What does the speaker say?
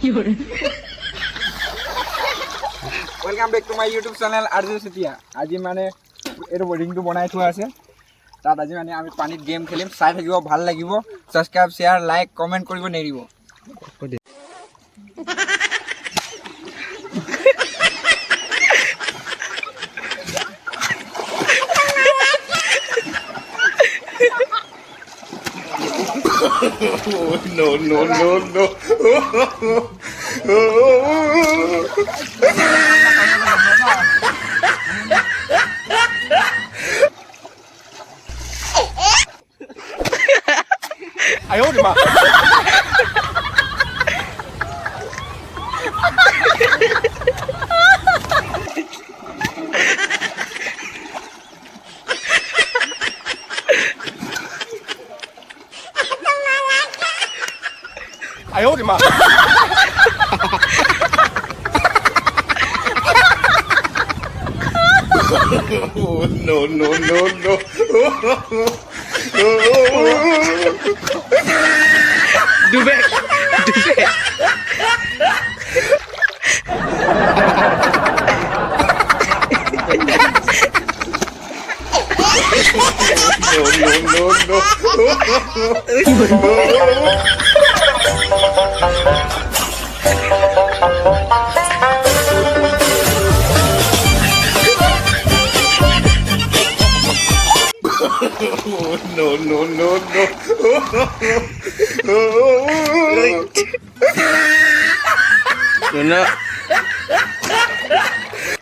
Welcome back to my YouTube channel RJ Setia. आज माने arrow boarding तो बनाई थोआ আছে তাত আজি মানে আমি পানীত গেম খেলিম চাই থাকিব ভাল লাগিব সাবস্ক্রাইব শেয়ার লাইক কমেন্ট কৰিব নেৰিব no, no, no, no. Ay, oh, di ba? Ay, oh, di ba? Oh, no, no, no, no. Do back. Do back. No, no, no, no. Oh, no, no, no, no. No, no.